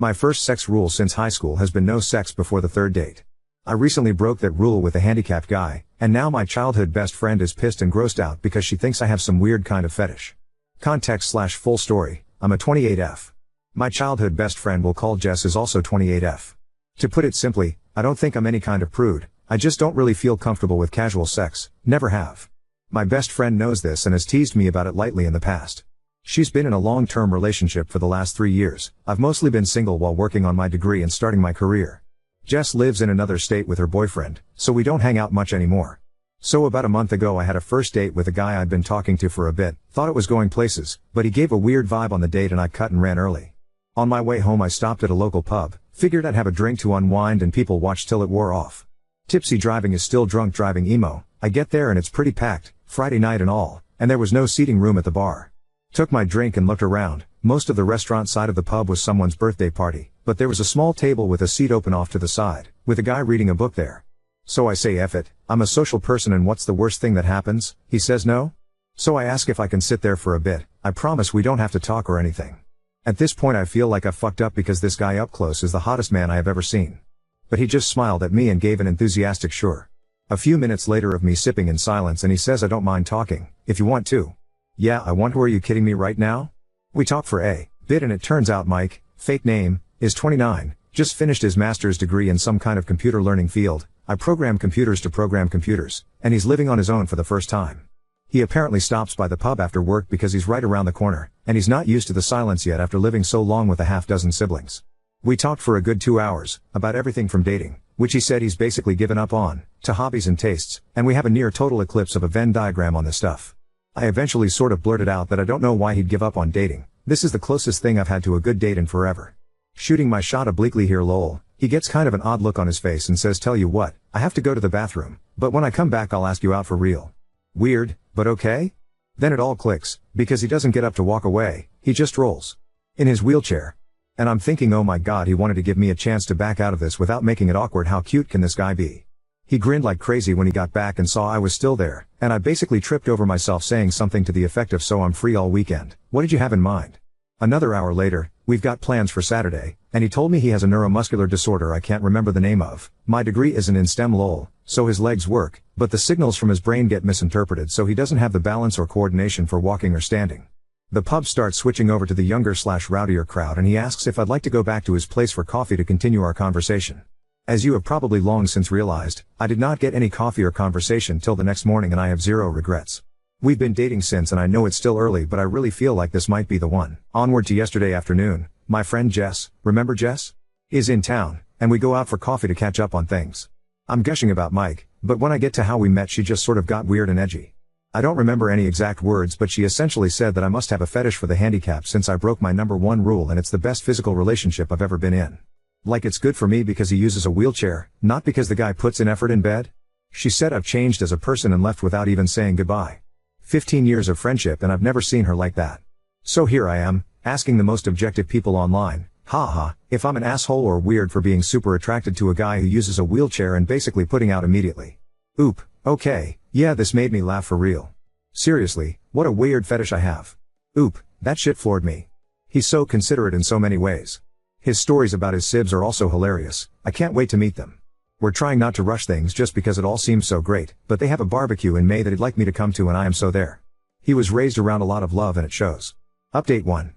My first sex rule since high school has been no sex before the third date. I recently broke that rule with a handicapped guy, and now my childhood best friend is pissed and grossed out because she thinks I have some weird kind of fetish. Context/full story, I'm a 28F. My childhood best friend we'll call Jess is also 28F. To put it simply, I don't think I'm any kind of prude, I just don't really feel comfortable with casual sex, never have. My best friend knows this and has teased me about it lightly in the past. She's been in a long-term relationship for the last 3 years. I've mostly been single while working on my degree and starting my career. Jess lives in another state with her boyfriend, so we don't hang out much anymore. So about a month ago I had a first date with a guy I'd been talking to for a bit, thought it was going places, but he gave a weird vibe on the date and I cut and ran early. On my way home I stopped at a local pub, figured I'd have a drink to unwind and people watch till it wore off. Tipsy driving is still drunk driving emo. I get there and it's pretty packed, Friday night and all, and there was no seating room at the bar. Took my drink and looked around. Most of the restaurant side of the pub was someone's birthday party, but there was a small table with a seat open off to the side, with a guy reading a book there. So I say F it, I'm a social person and what's the worst thing that happens? He says no? So I ask if I can sit there for a bit, I promise we don't have to talk or anything. At this point I feel like I fucked up because this guy up close is the hottest man I have ever seen. But he just smiled at me and gave an enthusiastic sure. A few minutes later of me sipping in silence and he says I don't mind talking, if you want to. Yeah, I want to. Are you kidding me right now? We talk for a bit and it turns out Mike, fake name, is 29, just finished his master's degree in some kind of computer learning field. I program computers to program computers, and he's living on his own for the first time. He apparently stops by the pub after work because he's right around the corner, and he's not used to the silence yet after living so long with a half-dozen siblings. We talked for a good 2 hours, about everything from dating, which he said he's basically given up on, to hobbies and tastes, and we have a near total eclipse of a Venn diagram on this stuff. I eventually sort of blurted out that I don't know why he'd give up on dating. This is the closest thing I've had to a good date in forever. Shooting my shot obliquely here lol. He gets kind of an odd look on his face and says tell you what, I have to go to the bathroom, but when I come back I'll ask you out for real. Weird, but okay? Then it all clicks, because he doesn't get up to walk away, he just rolls. In his wheelchair. And I'm thinking oh my god he wanted to give me a chance to back out of this without making it awkward. How cute can this guy be? He grinned like crazy when he got back and saw I was still there, and I basically tripped over myself saying something to the effect of so I'm free all weekend, what did you have in mind? Another hour later, we've got plans for Saturday, and he told me he has a neuromuscular disorder I can't remember the name of. My degree isn't in STEM lol, so his legs work, but the signals from his brain get misinterpreted so he doesn't have the balance or coordination for walking or standing. The pub starts switching over to the younger/rowdier crowd and he asks if I'd like to go back to his place for coffee to continue our conversation. As you have probably long since realized, I did not get any coffee or conversation till the next morning and I have zero regrets. We've been dating since and I know it's still early but I really feel like this might be the one. Onward to yesterday afternoon, my friend Jess, remember Jess? Is in town, and we go out for coffee to catch up on things. I'm gushing about Mike, but when I get to how we met she just sort of got weird and edgy. I don't remember any exact words but she essentially said that I must have a fetish for the handicapped since I broke my number one rule and it's the best physical relationship I've ever been in. Like it's good for me because he uses a wheelchair, not because the guy puts in effort in bed? She said I've changed as a person and left without even saying goodbye. 15 years of friendship and I've never seen her like that. So here I am, asking the most objective people online, haha, if I'm an asshole or weird for being super attracted to a guy who uses a wheelchair and basically putting out immediately. Oop, okay, yeah this made me laugh for real. Seriously, what a weird fetish I have. Oop, that shit floored me. He's so considerate in so many ways. His stories about his sibs are also hilarious, I can't wait to meet them. We're trying not to rush things just because it all seems so great, but they have a barbecue in May that he'd like me to come to and I am so there. He was raised around a lot of love and it shows. Update 1.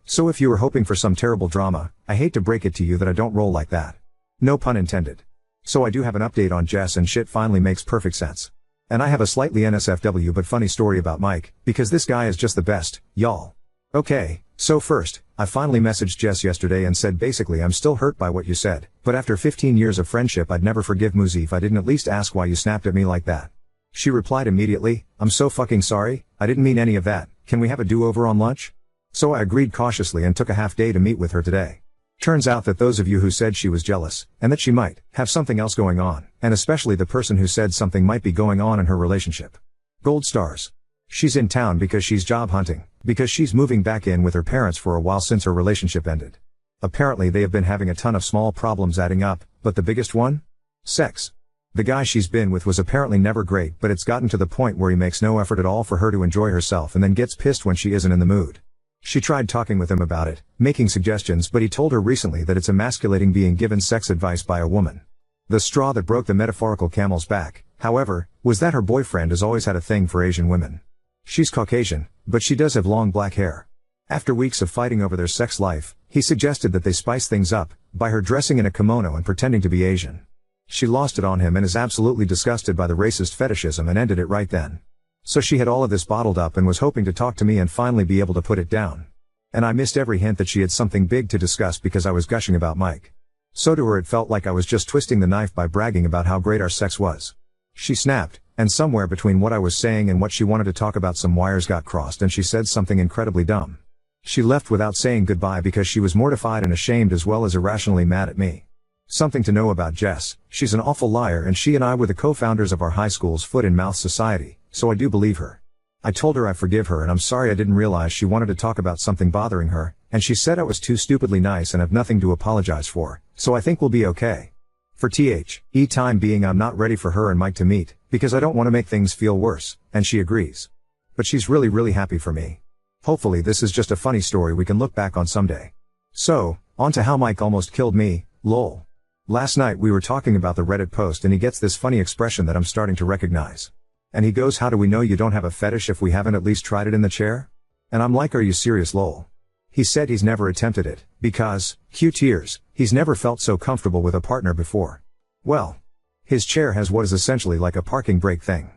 So if you were hoping for some terrible drama, I hate to break it to you that I don't roll like that. No pun intended. So I do have an update on Jess and shit finally makes perfect sense. And I have a slightly NSFW but funny story about Mike, because this guy is just the best, y'all. Okay, so first, I finally messaged Jess yesterday and said basically I'm still hurt by what you said, but after 15 years of friendship I'd never forgive Muzi if I didn't at least ask why you snapped at me like that. She replied immediately, I'm so fucking sorry, I didn't mean any of that, can we have a do-over on lunch? So I agreed cautiously and took a half day to meet with her today. Turns out that those of you who said she was jealous, and that she might have something else going on, and especially the person who said something might be going on in her relationship. Gold stars. She's in town because she's job hunting, because she's moving back in with her parents for a while since her relationship ended. Apparently they have been having a ton of small problems adding up, but the biggest one? Sex. The guy she's been with was apparently never great but it's gotten to the point where he makes no effort at all for her to enjoy herself and then gets pissed when she isn't in the mood. She tried talking with him about it, making suggestions, but he told her recently that it's emasculating being given sex advice by a woman. The straw that broke the metaphorical camel's back, however, was that her boyfriend has always had a thing for Asian women. She's Caucasian, but she does have long black hair. After weeks of fighting over their sex life, he suggested that they spice things up, by her dressing in a kimono and pretending to be Asian. She lost it on him and is absolutely disgusted by the racist fetishism and ended it right then. So she had all of this bottled up and was hoping to talk to me and finally be able to put it down. And I missed every hint that she had something big to discuss because I was gushing about Mike. So to her it felt like I was just twisting the knife by bragging about how great our sex was. She snapped, and somewhere between what I was saying and what she wanted to talk about some wires got crossed and she said something incredibly dumb. She left without saying goodbye because she was mortified and ashamed as well as irrationally mad at me. Something to know about Jess, she's an awful liar and she and I were the co-founders of our high school's Foot and Mouth Society, so I do believe her. I told her I forgive her and I'm sorry I didn't realize she wanted to talk about something bothering her, and she said I was too stupidly nice and have nothing to apologize for, so I think we'll be okay. For time being I'm not ready for her and Mike to meet, because I don't want to make things feel worse, and she agrees. But she's really happy for me. Hopefully this is just a funny story we can look back on someday. So, on to how Mike almost killed me, lol. Last night we were talking about the Reddit post and he gets this funny expression that I'm starting to recognize. And he goes, how do we know you don't have a fetish if we haven't at least tried it in the chair? And I'm like, are you serious lol? He said he's never attempted it, because, cue tears, he's never felt so comfortable with a partner before. Well, his chair has what is essentially like a parking brake thing.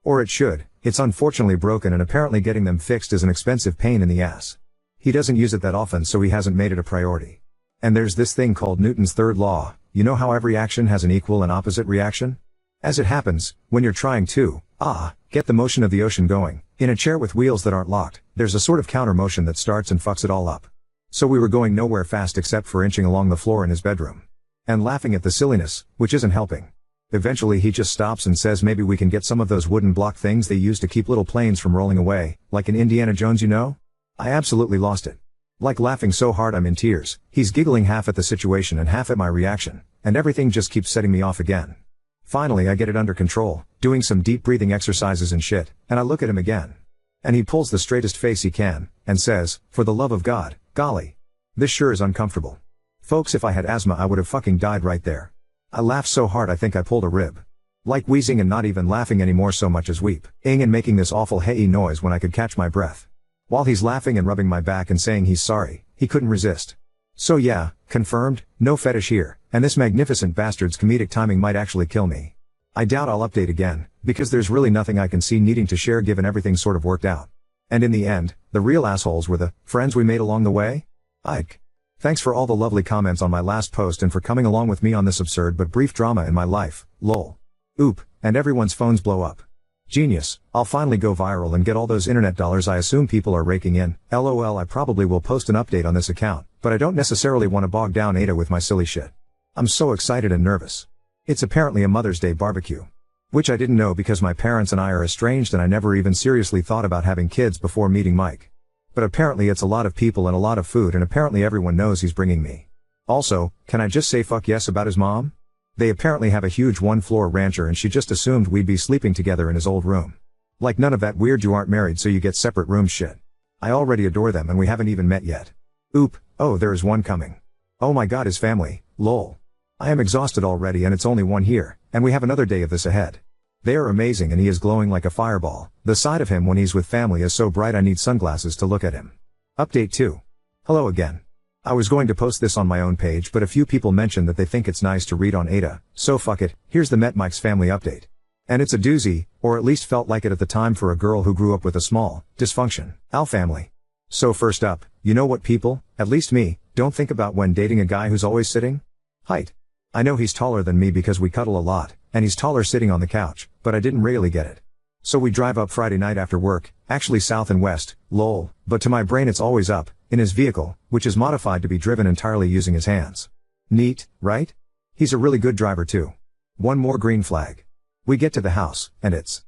Or it should, it's unfortunately broken and apparently getting them fixed is an expensive pain in the ass. He doesn't use it that often so he hasn't made it a priority. And there's this thing called Newton's third law, you know how every action has an equal and opposite reaction? As it happens, when you're trying to, get the motion of the ocean going, in a chair with wheels that aren't locked, there's a sort of counter motion that starts and fucks it all up. So we were going nowhere fast except for inching along the floor in his bedroom. And laughing at the silliness, which isn't helping. Eventually he just stops and says maybe we can get some of those wooden block things they use to keep little planes from rolling away, like in Indiana Jones, you know? I absolutely lost it. Like laughing so hard I'm in tears, he's giggling half at the situation and half at my reaction, and everything just keeps setting me off again. Finally I get it under control, doing some deep breathing exercises and shit, and I look at him again. And he pulls the straightest face he can, and says, for the love of God, golly. This sure is uncomfortable. Folks, if I had asthma I would have fucking died right there. I laughed so hard I think I pulled a rib. Like wheezing and not even laughing anymore so much as weeping and making this awful hey noise when I could catch my breath. While he's laughing and rubbing my back and saying he's sorry, he couldn't resist. So yeah, confirmed, no fetish here, and this magnificent bastard's comedic timing might actually kill me. I doubt I'll update again, because there's really nothing I can see needing to share given everything sort of worked out. And in the end, the real assholes were the friends we made along the way? Ike. Thanks for all the lovely comments on my last post and for coming along with me on this absurd but brief drama in my life, lol. Oop, and everyone's phones blow up. Genius, I'll finally go viral and get all those internet dollars I assume people are raking in, lol. I probably will post an update on this account, but I don't necessarily want to bog down Ada with my silly shit. I'm so excited and nervous. It's apparently a Mother's Day barbecue. Which I didn't know because my parents and I are estranged and I never even seriously thought about having kids before meeting Mike. But apparently it's a lot of people and a lot of food and apparently everyone knows he's bringing me. Also, can I just say fuck yes about his mom? They apparently have a huge one-floor rancher and she just assumed we'd be sleeping together in his old room. Like none of that weird you aren't married so you get separate rooms shit. I already adore them and we haven't even met yet. Oop, oh there is one coming. Oh my god, his family, lol. I am exhausted already and it's only one here, and we have another day of this ahead. They are amazing and he is glowing like a fireball. The side of him when he's with family is so bright I need sunglasses to look at him. Update 2. Hello again. I was going to post this on my own page but a few people mentioned that they think it's nice to read on Ada, so fuck it, here's the Met Mike's family update. And it's a doozy, or at least felt like it at the time for a girl who grew up with a small, dysfunction, family. So first up, you know what people, at least me, don't think about when dating a guy who's always sitting? Height. I know he's taller than me because we cuddle a lot, and he's taller sitting on the couch, but I didn't really get it. So we drive up Friday night after work, actually south and west, lol, but to my brain it's always up, in his vehicle, which is modified to be driven entirely using his hands. Neat, right? He's a really good driver too. One more green flag. We get to the house, and it's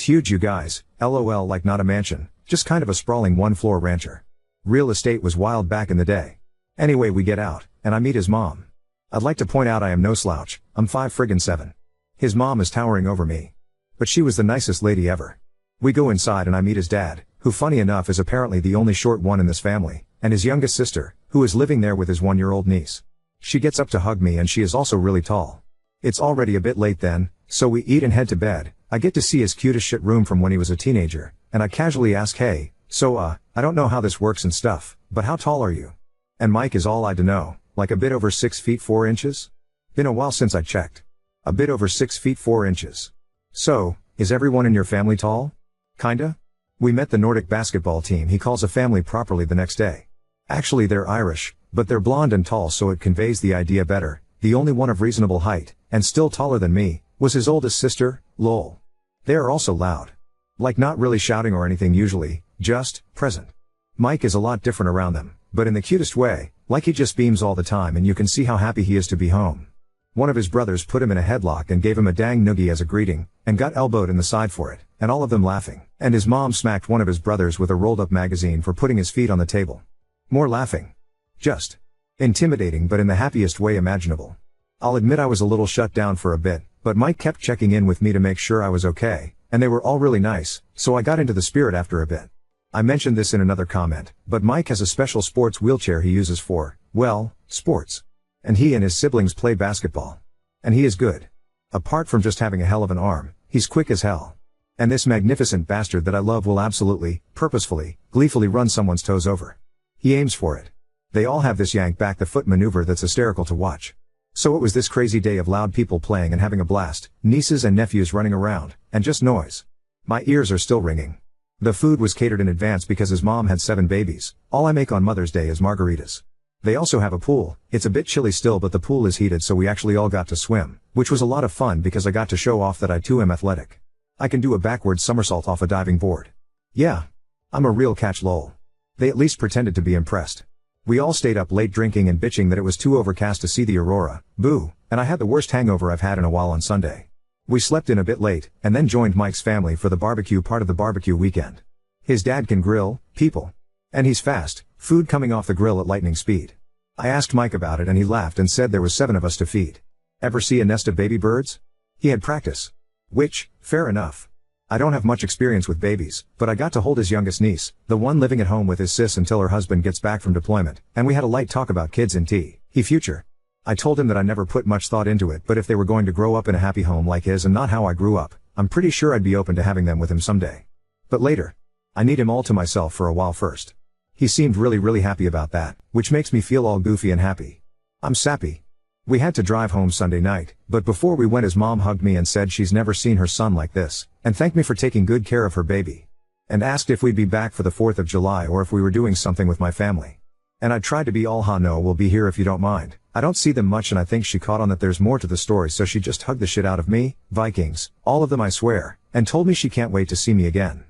huge you guys, lol, like not a mansion, just kind of a sprawling one-floor rancher. Real estate was wild back in the day. Anyway we get out, and I meet his mom. I'd like to point out I am no slouch, I'm 5'7". His mom is towering over me. But she was the nicest lady ever. We go inside and I meet his dad, who funny enough is apparently the only short one in this family, and his youngest sister, who is living there with his 1-year-old niece. She gets up to hug me and she is also really tall. It's already a bit late then, so we eat and head to bed. I get to see his cute as shit room from when he was a teenager, and I casually ask, hey, so I don't know how this works and stuff, but how tall are you? And Mike is all I'd to know, like a bit over 6 feet 4 inches? Been a while since I checked. A bit over 6 feet 4 inches. So, is everyone in your family tall? Kinda? We met the Nordic basketball team he calls a family properly the next day. Actually they're Irish, but they're blonde and tall so it conveys the idea better. The only one of reasonable height, and still taller than me, was his oldest sister, lol. They are also loud. Like not really shouting or anything usually, just, present. Mike is a lot different around them, but in the cutest way, like he just beams all the time and you can see how happy he is to be home. One of his brothers put him in a headlock and gave him a dang noogie as a greeting, and got elbowed in the side for it, and all of them laughing, and his mom smacked one of his brothers with a rolled up magazine for putting his feet on the table. More laughing. Just intimidating but in the happiest way imaginable. I'll admit I was a little shut down for a bit, but Mike kept checking in with me to make sure I was okay, and they were all really nice, so I got into the spirit after a bit. I mentioned this in another comment, but Mike has a special sports wheelchair he uses for, well, sports. And he and his siblings play basketball. And he is good. Apart from just having a hell of an arm, he's quick as hell. And this magnificent bastard that I love will absolutely, purposefully, gleefully run someone's toes over. He aims for it. They all have this yank back the foot maneuver that's hysterical to watch. So it was this crazy day of loud people playing and having a blast, nieces and nephews running around, and just noise. My ears are still ringing. The food was catered in advance because his mom had 7 babies. All I make on Mother's Day is margaritas. They also have a pool. It's a bit chilly still but the pool is heated so we actually all got to swim, which was a lot of fun because I got to show off that I too am athletic. I can do a backward somersault off a diving board. Yeah. I'm a real catch lol. They at least pretended to be impressed. We all stayed up late drinking and bitching that it was too overcast to see the aurora, boo, and I had the worst hangover I've had in a while on Sunday. We slept in a bit late, and then joined Mike's family for the barbecue part of the barbecue weekend. His dad can grill, people. And he's fast, food coming off the grill at lightning speed. I asked Mike about it and he laughed and said there was 7 of us to feed. Ever see a nest of baby birds? He had practice. Which, fair enough. I don't have much experience with babies, but I got to hold his youngest niece, the one living at home with his sis until her husband gets back from deployment, and we had a light talk about kids in future. I told him that I never put much thought into it but if they were going to grow up in a happy home like his and not how I grew up, I'm pretty sure I'd be open to having them with him someday. But later. I need him all to myself for a while first. He seemed really happy about that, which makes me feel all goofy and happy. I'm sappy. We had to drive home Sunday night, but before we went his mom hugged me and said she's never seen her son like this, and thanked me for taking good care of her baby. And asked if we'd be back for the 4th of July or if we were doing something with my family. And I tried to be all no, we'll be here if you don't mind. I don't see them much and I think she caught on that there's more to the story so she just hugged the shit out of me, Vikings, all of them I swear, and told me she can't wait to see me again.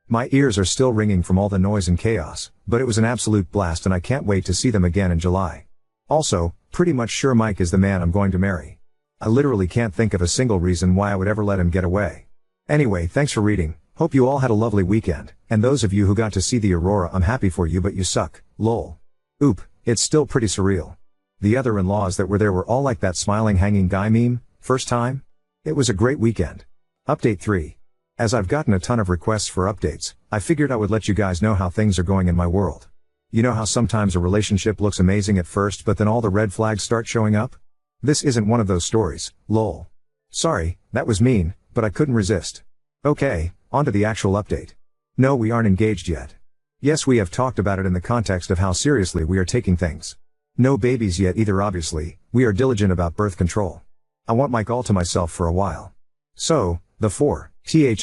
My ears are still ringing from all the noise and chaos, but it was an absolute blast and I can't wait to see them again in July. Also, pretty much sure Mike is the man I'm going to marry. I literally can't think of a single reason why I would ever let him get away. Anyway, thanks for reading, hope you all had a lovely weekend, and those of you who got to see the aurora I'm happy for you but you suck, lol. Oop, it's still pretty surreal. The other in-laws that were there were all like that smiling hanging guy meme, first time? It was a great weekend. Update 3. As I've gotten a ton of requests for updates, I figured I would let you guys know how things are going in my world. You know how sometimes a relationship looks amazing at first but then all the red flags start showing up? This isn't one of those stories, lol. Sorry, that was mean, but I couldn't resist. Okay, on to the actual update. No, we aren't engaged yet. Yes, we have talked about it in the context of how seriously we are taking things. No babies yet either obviously, we are diligent about birth control. I want Mike all to myself for a while. So, the 4th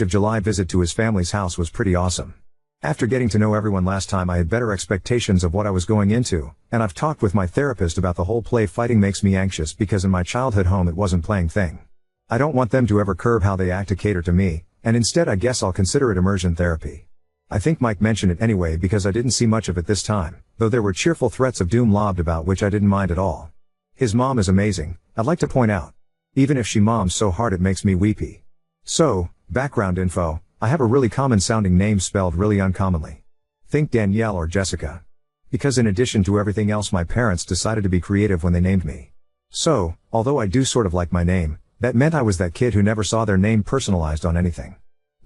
of July visit to his family's house was pretty awesome. After getting to know everyone last time I had better expectations of what I was going into, and I've talked with my therapist about the whole play fighting makes me anxious because in my childhood home it wasn't playing thing. I don't want them to ever curb how they act to cater to me, and instead I guess I'll consider it immersion therapy. I think Mike mentioned it anyway because I didn't see much of it this time, though there were cheerful threats of doom lobbed about which I didn't mind at all. His mom is amazing, I'd like to point out. Even if she moms so hard it makes me weepy. So, background info, I have a really common sounding name spelled really uncommonly. Think Danielle or Jessica. Because in addition to everything else my parents decided to be creative when they named me. So, although I do sort of like my name, that meant I was that kid who never saw their name personalized on anything.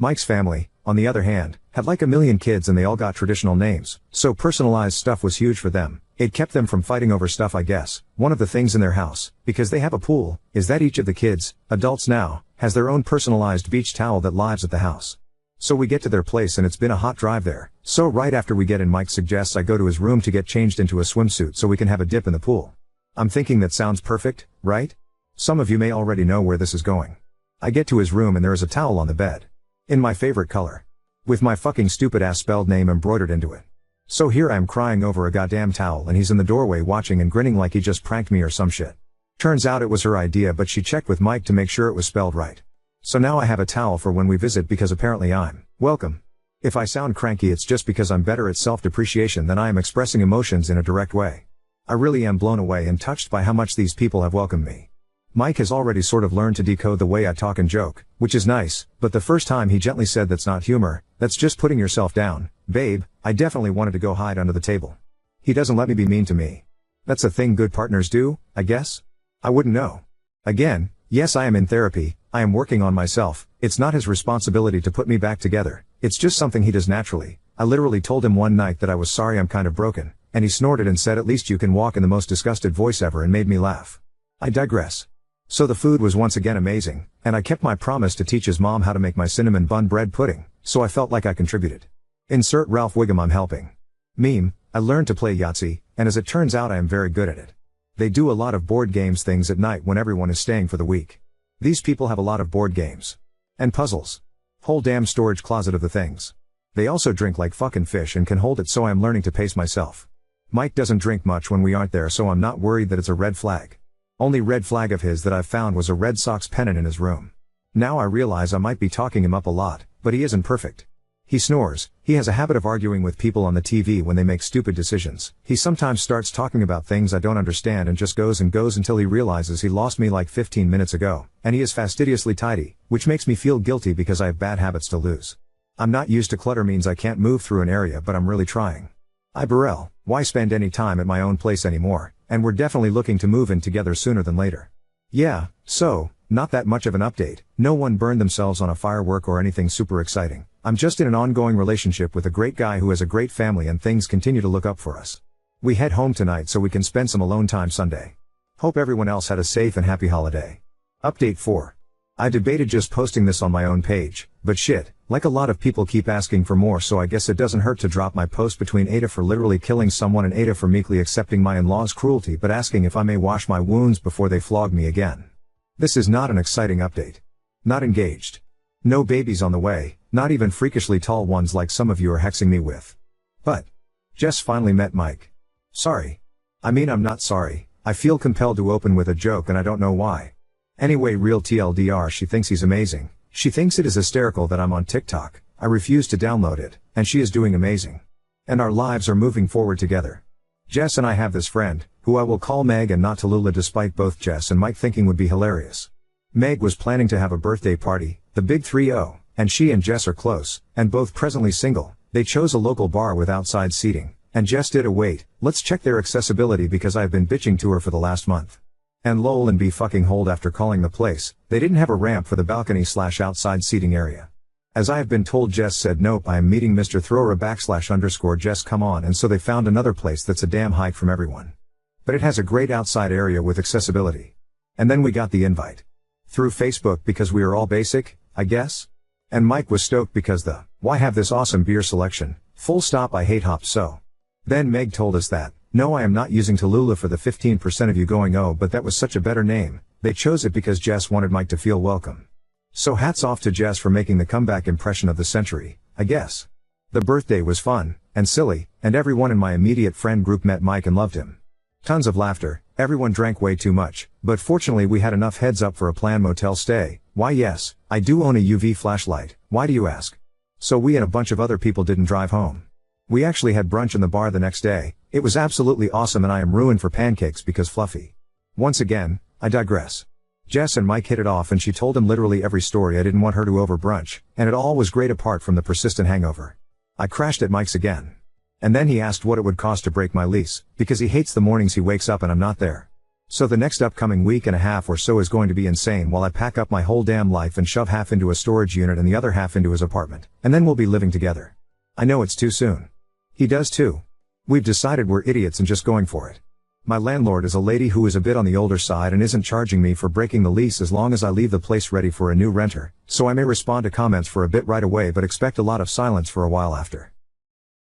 Mike's family, on the other hand, had like a million kids and they all got traditional names, so personalized stuff was huge for them. It kept them from fighting over stuff, I guess. One of the things in their house, because they have a pool, is that each of the kids, adults now, has their own personalized beach towel that lives at the house. So we get to their place and it's been a hot drive there. So right after we get in, Mike suggests I go to his room to get changed into a swimsuit so we can have a dip in the pool. I'm thinking that sounds perfect, right? Some of you may already know where this is going. I get to his room and there is a towel on the bed. In my favorite color. With my fucking stupid ass spelled name embroidered into it. So here I am crying over a goddamn towel and he's in the doorway watching and grinning like he just pranked me or some shit. Turns out it was her idea, but she checked with Mike to make sure it was spelled right. So now I have a towel for when we visit because apparently I'm welcome. If I sound cranky, it's just because I'm better at self-depreciation than I am expressing emotions in a direct way. I really am blown away and touched by how much these people have welcomed me. Mike has already sort of learned to decode the way I talk and joke, which is nice, but the first time he gently said that's not humor, that's just putting yourself down, babe, I definitely wanted to go hide under the table. He doesn't let me be mean to me. That's a thing good partners do, I guess? I wouldn't know. Again, yes, I am in therapy, I am working on myself, it's not his responsibility to put me back together, it's just something he does naturally. I literally told him one night that I was sorry I'm kind of broken, and he snorted and said at least you can walk in the most disgusted voice ever and made me laugh. I digress. So the food was once again amazing, and I kept my promise to teach his mom how to make my cinnamon bun bread pudding, so I felt like I contributed. Insert Ralph Wiggum I'm helping. Meme, I learned to play Yahtzee, and as it turns out I am very good at it. They do a lot of board games things at night when everyone is staying for the week. These people have a lot of board games. And puzzles. Whole damn storage closet of the things. They also drink like fucking fish and can hold it, so I am learning to pace myself. Mike doesn't drink much when we aren't there, so I'm not worried that it's a red flag. Only red flag of his that I've found was a Red Sox pennant in his room. Now I realize I might be talking him up a lot, but he isn't perfect. He snores, he has a habit of arguing with people on the TV when they make stupid decisions. He sometimes starts talking about things I don't understand and just goes and goes until he realizes he lost me like 15 minutes ago, and he is fastidiously tidy, which makes me feel guilty because I have bad habits to lose. I'm not used to clutter means I can't move through an area, but I'm really trying. Burrell, why spend any time at my own place anymore, and we're definitely looking to move in together sooner than later. Yeah, so, not that much of an update, no one burned themselves on a firework or anything super exciting. I'm just in an ongoing relationship with a great guy who has a great family and things continue to look up for us. We head home tonight so we can spend some alone time Sunday. Hope everyone else had a safe and happy holiday. Update 4. I debated just posting this on my own page, but shit, like a lot of people keep asking for more, so I guess it doesn't hurt to drop my post between Ada for literally killing someone and Ada for meekly accepting my in-laws' cruelty but asking if I may wash my wounds before they flog me again. This is not an exciting update. Not engaged. No babies on the way, not even freakishly tall ones like some of you are hexing me with. But Jess finally met Mike. Sorry. I mean, I'm not sorry. I feel compelled to open with a joke and I don't know why. Anyway, real TLDR, she thinks he's amazing. She thinks it is hysterical that I'm on TikTok. I refuse to download it, and she is doing amazing. And our lives are moving forward together. Jess and I have this friend, who I will call Meg and not Tallulah, despite both Jess and Mike thinking would be hilarious. Meg was planning to have a birthday party, the big 3-0, and she and Jess are close, and both presently single. They chose a local bar with outside seating, and Jess did a wait, let's check their accessibility because I've been bitching to her for the last month. And lol and be fucking hold after calling the place, they didn't have a ramp for the balcony/outside seating area. As I have been told, Jess said nope, I am meeting Mr. Thrower / Jess come on, and so they found another place that's a damn hike from everyone. But it has a great outside area with accessibility. And then we got the invite. Through Facebook because we are all basic, I guess? And Mike was stoked because why have this awesome beer selection, full stop, I hate hops so. Then Meg told us that, no, I am not using Tallulah for the 15% of you going, oh, but that was such a better name. They chose it because Jess wanted Mike to feel welcome. So hats off to Jess for making the comeback impression of the century, I guess. The birthday was fun, and silly, and everyone in my immediate friend group met Mike and loved him. Tons of laughter, everyone drank way too much, but fortunately we had enough heads up for a planned motel stay. Why yes, I do own a UV flashlight, why do you ask? So we and a bunch of other people didn't drive home. We actually had brunch in the bar the next day. It was absolutely awesome and I am ruined for pancakes because fluffy. Once again, I digress. Jess and Mike hit it off and she told him literally every story I didn't want her to over brunch, and it all was great apart from the persistent hangover. I crashed at Mike's again. And then he asked what it would cost to break my lease, because he hates the mornings he wakes up and I'm not there. So the next upcoming week and a half or so is going to be insane while I pack up my whole damn life and shove half into a storage unit and the other half into his apartment. And then we'll be living together. I know it's too soon. He does too. We've decided we're idiots and just going for it. My landlord is a lady who is a bit on the older side and isn't charging me for breaking the lease as long as I leave the place ready for a new renter, so I may respond to comments for a bit right away but expect a lot of silence for a while after.